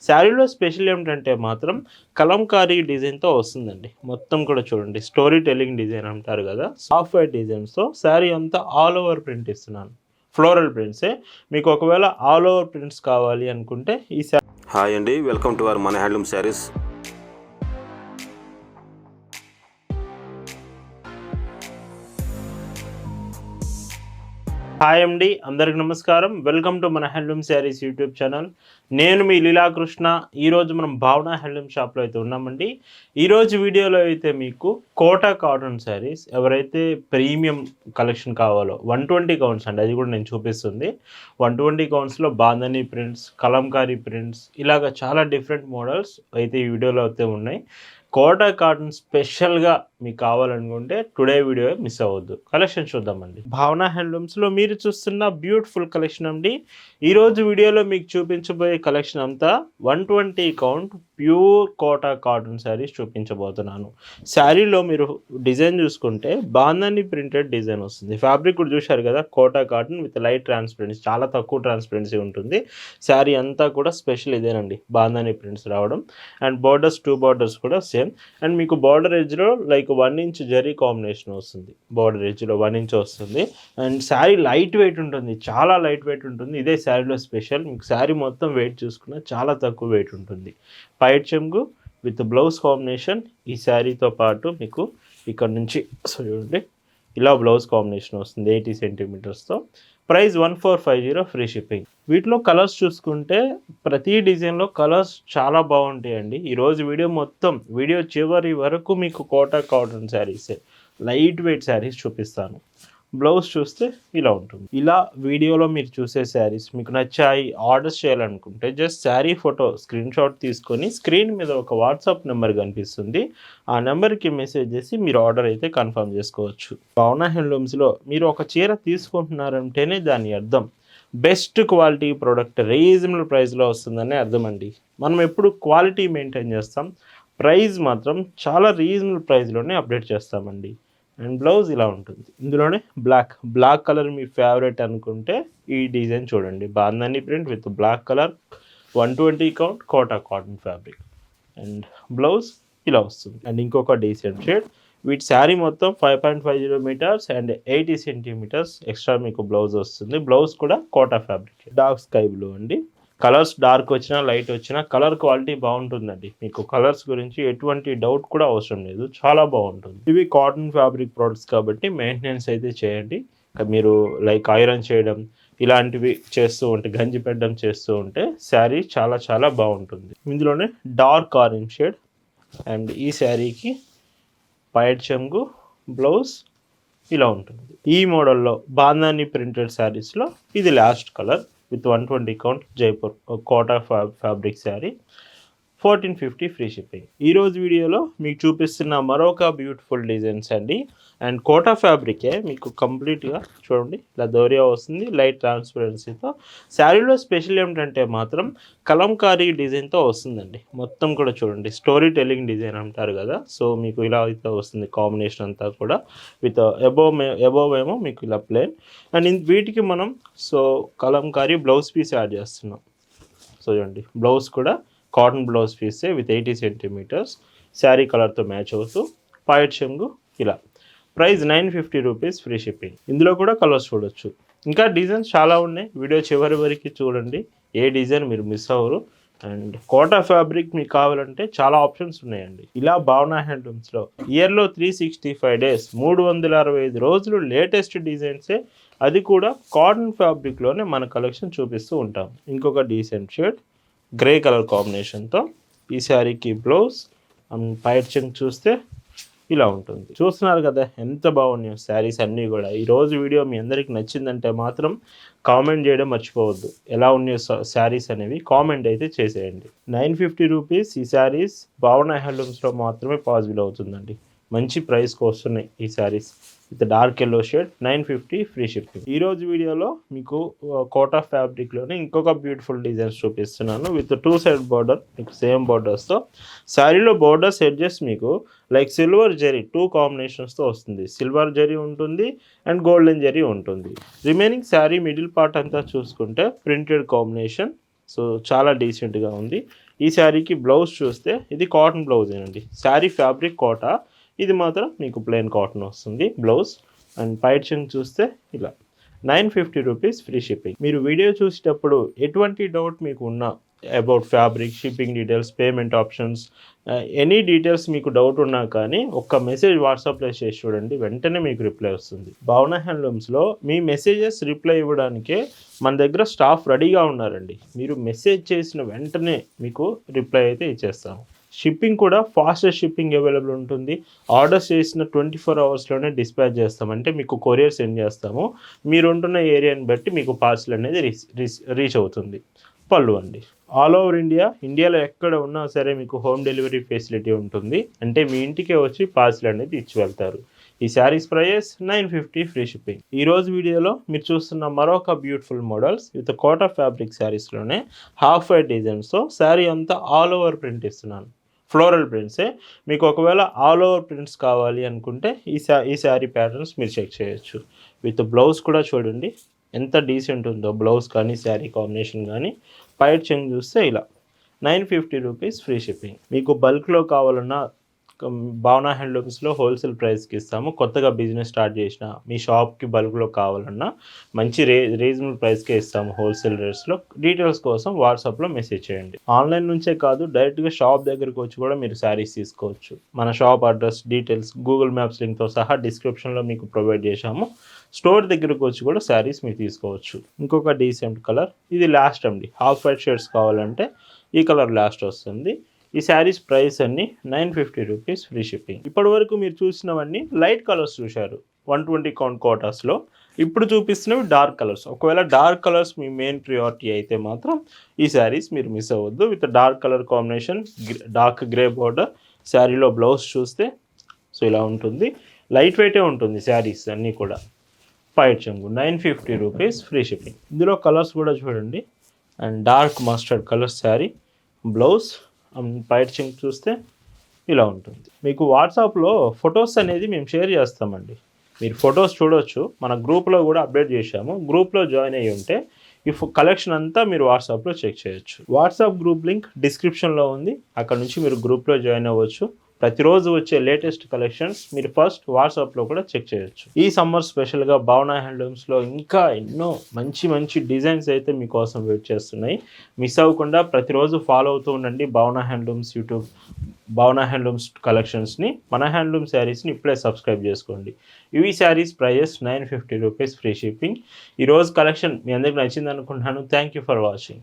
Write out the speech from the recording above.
శారీలో స్పెషల్ ఏమిటంటే మాత్రం కలంకారీ డిజైన్‌తో వస్తుందండి. మొత్తం కూడా చూడండి స్టోరీ టెల్లింగ్ డిజైన్ అంటారు కదా! సాఫ్ట్ వైట్ డిజైన్స్‌తో శారీ అంతా ఆల్ ఓవర్ ప్రింట్ ఇస్తున్నాను. ఫ్లోరల్ ప్రింట్సే. మీకు ఒకవేళ ఆల్ ఓవర్ ప్రింట్స్ కావాలి అనుకుంటే ఈ హాయ్ అండి, వెల్కమ్ టు అవర్ మన హ్యాండ్లూమ్ శారీస్. హాయ్ అండి, అందరికి నమస్కారం. వెల్కమ్ టు మన హ్యాండ్లూమ్ శారీస్ యూట్యూబ్ ఛానల్. నేను మీ లీలాకృష్ణ. ఈరోజు మనం భావన హ్యాండ్లూమ్ షాప్లో అయితే ఉన్నామండి. ఈరోజు వీడియోలో అయితే మీకు కోటా కాటన్ శారీస్ ఎవరైతే ప్రీమియం కలెక్షన్ కావాలో 120 కౌంట్స్ అండి, అది కూడా నేను చూపిస్తుంది. 120 కౌంట్స్లో బాందని ప్రింట్స్, కలంకారీ ప్రింట్స్, ఇలాగ చాలా డిఫరెంట్ మోడల్స్ అయితే ఈ వీడియోలో అయితే ఉన్నాయి. కోటా కాటన్ స్పెషల్గా మీకు కావాలనుకుంటే టుడే వీడియో మిస్ అవ్వద్దు. కలెక్షన్ చూద్దామండి. భావన హ్యాండ్లూమ్స్లో మీరు చూస్తున్న బ్యూటిఫుల్ కలెక్షన్ అండి. ఈరోజు వీడియోలో మీకు చూపించబోయే కలెక్షన్ అంతా 120 count pure Kota cotton saris చూపించబోతున్నాను. శారీలో మీరు డిజైన్ చూసుకుంటే బాందని ప్రింటెడ్ డిజైన్ వస్తుంది. ఫ్యాబ్రిక్ కూడా చూశారు కదా, Kota cotton with light transparency, చాలా తక్కువ ట్రాన్స్పరెన్సీ ఉంటుంది. శారీ అంతా కూడా స్పెషల్ ఇదేనండి, బాందని ప్రింట్స్ రావడం. అండ్ బార్డర్స్ 2 బార్డర్స్ కూడా సేమ్. అండ్ మీకు బార్డర్ ఎడ్జ్లో లైక్ 1 ఇంచ్ జరీ కాంబినేషన్ వస్తుంది. బార్డర్ ఎడ్జ్లో 1 ఇంచ్ వస్తుంది. అండ్ శారీ లైట్ వెయిట్ ఉంటుంది, చాలా లైట్ వెయిట్ ఉంటుంది. ఇదే శారీలో స్పెషల్. మీకు శారీ మొత్తం వెయిట్ చూసుకున్నా చాలా తక్కువ వెయిట్ ఉంటుంది. పైట్ చెంగు విత్ బ్లౌజ్ కాంబినేషన్ ఈ శారీతో పాటు మీకు ఇక్కడ నుంచి చూడండి ఇలా బ్లౌజ్ కాంబినేషన్ వస్తుంది 80 సెంటీమీటర్స్తో. Price 1450, free shipping. వీటిలో కలర్స్ చూసుకుంటే ప్రతి డిజైన్లో కలర్స్ చాలా బాగుంటాయండి. ఈరోజు వీడియో చివరి వరకు మీకు కోటా కాటన్ శారీసే, లైట్ వెయిట్ శారీస్ చూపిస్తాను. బ్లౌజ్ చూస్తే ఇలా ఉంటుంది. ఇలా వీడియోలో మీరు చూసే శారీస్ మీకు నచ్చాయి, ఆర్డర్స్ చేయాలనుకుంటే just sari photo screen shot తీసుకొని స్క్రీన్ మీద ఒక వాట్సాప్ నెంబర్ కనిపిస్తుంది, ఆ నెంబర్కి మెసేజ్ చేసి మీరు ఆర్డర్ అయితే కన్ఫర్మ్ చేసుకోవచ్చు. భావన హ్యాండ్లూమ్స్లో మీరు ఒక చీర తీసుకుంటున్నారంటేనే దాని అర్థం బెస్ట్ క్వాలిటీ ప్రోడక్ట్ రీజనబుల్ ప్రైస్లో వస్తుందని అర్థం అండి. మనం ఎప్పుడు క్వాలిటీ మెయింటైన్ చేస్తాం, ప్రైస్ మాత్రం చాలా రీజనబుల్ ప్రైస్లోనే అప్డేట్ చేస్తామండి. అండ్ బ్లౌజ్ ఇలా ఉంటుంది. ఇందులోనే బ్లాక్ కలర్ మీ ఫేవరెట్ అనుకుంటే ఈ డిజైన్ చూడండి, bandhani print with black colour, 120 count Kota cotton fabric. And blouse ఇలా వస్తుంది. అండ్ ఇంకొక డీసెంట్ షేడ్. వీటి శారీ మొత్తం 5.50 మీటర్స్ అండ్ 80 సెంటీమీటర్స్ ఎక్స్ట్రా మీకు బ్లౌజ్ వస్తుంది. బ్లౌజ్ కూడా Kota fabric. Dark sky blue అండి. కలర్స్ డార్క్ వచ్చినా లైట్ వచ్చినా కలర్ క్వాలిటీ బాగుంటుందండి. మీకు కలర్స్ గురించి ఎటువంటి డౌట్ కూడా అవసరం లేదు, చాలా బాగుంటుంది. ఇవి కాటన్ ఫ్యాబ్రిక్ ప్రోడక్ట్స్ కాబట్టి మెయింటెనెన్స్ అయితే చేయండి. మీరు లైక్ ఐరన్ చేయడం ఇలాంటివి చేస్తూ ఉంటే, గంజి పెట్టడం చేస్తూ ఉంటే శారీ చాలా చాలా బాగుంటుంది. ఇందులోనే డార్క్ ఆరెంజ్ షేడ్. అండ్ ఈ శారీకి పైట్ చెంగు, బ్లౌజ్ ఇలా ఉంటుంది. ఈ మోడల్లో బాందని ప్రింటెడ్ శారీస్లో ఇది last colour with 120 count Jaipur Kota fabric sari, 1450, free shipping. ఈరోజు వీడియోలో మీకు చూపిస్తున్న మరొక బ్యూటిఫుల్ డిజైన్స్ అండి. అండ్ కోటా ఫ్యాబ్రికే మీకు కంప్లీట్గా చూడండి ఇలా దోరియా వస్తుంది లైట్ ట్రాన్స్పరెన్సీతో. శారీలో స్పెషల్ ఏమిటంటే మాత్రం కలంకారీ డిజైన్తో వస్తుందండి. మొత్తం కూడా చూడండి స్టోరీ టెల్లింగ్ డిజైన్ అంటారు కదా, సో మీకు ఇలా అయితే వస్తుంది. కాంబినేషన్ అంతా కూడా విత్ అబోవ్ ఏమో మీకు ఇలా ప్లేన్. అండ్ వీటికి మనం కలంకారీ బ్లౌజ్ పీస్ యాడ్ చేస్తున్నాం. సో చూడండి బ్లౌజ్ కూడా కాటన్ బ్లౌజ్ పీసే విత్ 80 సెంటీమీటర్స్, శారీ కలర్తో మ్యాచ్ అవుతూ. పైట్ చెంగు ఇలా. Price 950 rupees, free shipping. ఇందులో కూడా కలర్స్ చూడొచ్చు. ఇంకా డిజైన్స్ చాలా ఉన్నాయి, వీడియో చివరి వరకు చూడండి, ఏ డిజైన్ మీరు మిస్ అవ్వరు. అండ్ కోటా ఫ్యాబ్రిక్ మీకు కావాలంటే చాలా ఆప్షన్స్ ఉన్నాయండి. ఇలా భావన హ్యాండ్లూమ్స్లో ఇయర్లో 365 డేస్ 365 రోజులు లేటెస్ట్ డిజైన్సే, అది కూడా కాటన్ ఫ్యాబ్రిక్లోనే మన కలెక్షన్ చూపిస్తూ ఉంటాం. ఇంకొక డీసెంట్ షేడ్ గ్రే కలర్ కాంబినేషన్తో ఈ శారీకి బ్లౌజ్. పైట్ చెంగు చూస్తే ఇలా ఉంటుంది. చూస్తున్నారు కదా ఎంత బాగున్నాయో శారీస్ అన్నీ కూడా. ఈరోజు వీడియో మీ అందరికి నచ్చిందంటే మాత్రం కామెంట్ చేయడం మర్చిపోవద్దు. ఎలా ఉన్నాయో శారీస్ అనేవి కామెంట్ అయితే చేసేయండి. 950 రూపీస్ ఈ శారీస్ భావన హ్యాండ్లూమ్స్లో మాత్రమే పాసిబుల్ అవుతుందండి. మంచి ప్రైస్కి వస్తున్నాయి ఈ saris with dark yellow shade, 950, free shipping. ఈరోజు వీడియోలో మీకు కోటా ఫ్యాబ్రిక్లోనే ఇంకొక బ్యూటిఫుల్ డిజైన్స్ చూపిస్తున్నాను విత్ 2 సైడ్ బార్డర్, మీకు సేమ్ బార్డర్స్తో. శారీలో బార్డర్స్ ఎడ్జెస్ మీకు లైక్ సిల్వర్ జరీ 2 కాంబినేషన్స్తో వస్తుంది. సిల్వర్ జరీ ఉంటుంది అండ్ గోల్డెన్ జరీ ఉంటుంది. రిమైనింగ్ శారీ మిడిల్ పార్ట్ అంతా చూసుకుంటే ప్రింటెడ్ కాంబినేషన్ సో చాలా డీసెంట్గా ఉంది. ఈ శారీకి బ్లౌజ్ చూస్తే ఇది కాటన్ బ్లౌజేనండి. శారీ ఫ్యాబ్రిక్ కోటా, ఇది మాత్రం మీకు ప్లెయిన్ కాటన్ వస్తుంది బ్లౌజ్. అండ్ పైచింగ్ చూస్తే ఇలా 950 రూపీస్ ఫ్రీ షిప్పింగ్. మీరు వీడియో చూసేటప్పుడు ఎటువంటి డౌట్ మీకు ఉన్నా about fabric, shipping details, payment options, any details మీకు డౌట్ ఉన్నా కానీ ఒక్క మెసేజ్ వాట్సాప్లో చేసి చూడండి, వెంటనే మీకు రిప్లై వస్తుంది. భావన హ్యాండ్లూమ్స్లో మీ మెసేజెస్ రిప్లై ఇవ్వడానికే మన దగ్గర స్టాఫ్ రెడీగా ఉన్నారండి. మీరు మెసేజ్ చేసిన వెంటనే మీకు రిప్లై అయితే ఇచ్చేస్తాము. షిప్పింగ్ కూడా ఫాస్టెస్ట్ షిప్పింగ్ అవైలబుల్ ఉంటుంది. ఆర్డర్స్ చేసిన 24 అవర్స్లోనే డిస్పాచ్ చేస్తాం, అంటే మీకు కొరియర్ సెండ్ చేస్తాము. మీరు ఉంటున్న ఏరియాని బట్టి మీకు పార్సల్ అనేది రీచ్ అవుతుంది. పళ్ళు అండి, ఆల్ ఓవర్ ఇండియాలో ఎక్కడ ఉన్నా సరే మీకు హోమ్ డెలివరీ ఫెసిలిటీ ఉంటుంది. అంటే మీ ఇంటికే వచ్చి పార్సల్ అనేది ఇచ్చి వెళ్తారు. ఈ శారీస్ ప్రైస్ 950 ఫ్రీ షిప్పింగ్. ఈరోజు వీడియోలో మీరు చూస్తున్న మరొక beautiful models with Kota fabric శారీస్లోనే హాఫ్ వైట్ డిజైన్స్తో శారీ అంతా ఆల్ ఓవర్ ప్రింట్ ఇస్తున్నాను. ఫ్లోరల్ ప్రింట్సే. మీకు ఒకవేళ ఆల్ ఓవర్ ప్రింట్స్ కావాలి అనుకుంటే ఈ శారీ ప్యాటర్న్స్ మీరు చెక్ చేయొచ్చు. విత్ బ్లౌజ్ కూడా చూడండి ఎంత డీసెంట్ ఉందో, బ్లౌజ్ కానీ శారీ కాంబినేషన్ కానీ. పైట్ చెంగ్ చూస్తే ఇలా 950 రూపీస్ ఫ్రీ షిప్పింగ్. మీకు బల్క్లో కావాలన్నా భావన హ్యాండ్లూమ్స్లో హోల్సేల్ ప్రైస్కి ఇస్తాము. కొత్తగా బిజినెస్ స్టార్ట్ చేసిన మీ షాప్కి బల్క్లో కావాలన్నా మంచి రీజనబుల్ ప్రైస్కే ఇస్తాము హోల్సేల్ రేట్స్లో. డీటెయిల్స్ కోసం వాట్సాప్లో మెసేజ్ చేయండి. ఆన్లైన్ నుంచే కాదు, డైరెక్ట్గా షాప్ దగ్గరకు వచ్చి కూడా మీరు శారీస్ తీసుకోవచ్చు. మన shop address, details, Google maps లింక్తో సహా డిస్క్రిప్షన్లో మీకు ప్రొవైడ్ చేశాము. స్టోర్ దగ్గరకు వచ్చి కూడా శారీస్ మీరు తీసుకోవచ్చు. ఇంకొక డీసెంట్ కలర్, ఇది లాస్ట్ అండి. హాఫ్ వైట్ షేడ్స్ కావాలంటే ఈ కలర్ లాస్ట్ వస్తుంది. ఈ శారీస్ ప్రైస్ అన్ని 950 రూపీస్ ఫ్రీ షిప్పింగ్. ఇప్పటి వరకు మీరు చూసినవన్నీ లైట్ కలర్స్ చూశారు 120 కౌంట్ కోటాస్లో. ఇప్పుడు చూపిస్తున్నవి డార్క్ కలర్స్. ఒకవేళ డార్క్ కలర్స్ మీ మెయిన్ ప్రియారిటీ అయితే మాత్రం ఈ శారీస్ మీరు మిస్ అవ్వద్దు. With dark colour combination, dark grey border. శారీలో బ్లౌజ్ చూస్తే సో ఇలా ఉంటుంది. లైట్ వెయిటే ఉంటుంది శారీస్ అన్నీ కూడా. పైట్ చెంగు 950 రూపీస్ ఫ్రీ షిప్పింగ్. ఇందులో కలర్స్ కూడా చూడండి. And dark mustard colour sari, blouse. పైట్ చెంగు చూస్తే ఇలా ఉంటుంది. మీకు వాట్సాప్లో ఫొటోస్ అనేది మేము షేర్ చేస్తామండి. మీరు ఫొటోస్ చూడవచ్చు. మన గ్రూప్లో కూడా అప్డేట్ చేశాము. గ్రూప్లో జాయిన్ అయ్యి ఉంటే ఈ కలెక్షన్ అంతా మీరు వాట్సాప్లో చెక్ చేయొచ్చు. వాట్సాప్ గ్రూప్ లింక్ డిస్క్రిప్షన్లో ఉంది. అక్కడ నుంచి మీరు గ్రూప్లో జాయిన్ అవ్వచ్చు. ప్రతిరోజు వచ్చే లేటెస్ట్ కలెక్షన్స్ మీరు ఫస్ట్ వాట్సాప్లో కూడా చెక్ చేయొచ్చు. ఈ సమ్మర్ స్పెషల్గా భావన హ్యాండ్లూమ్స్లో ఇంకా ఎన్నో మంచి మంచి డిజైన్స్ అయితే మీకోసం వెయిట్ చేస్తున్నాయి. మిస్ అవ్వకుండా ప్రతిరోజు ఫాలో అవుతూ ఉండండి Bhavana handlooms YouTube, Bhavana handlooms కలెక్షన్స్ని. మన హ్యాండ్లూమ్ శారీస్ని ఇప్పుడే సబ్స్క్రైబ్ చేసుకోండి. ఇవి saris prices 950 rupees free shipping. ఈరోజు కలెక్షన్ మీ అందరికి నచ్చింది అనుకుంటున్నాను. Thank you for watching.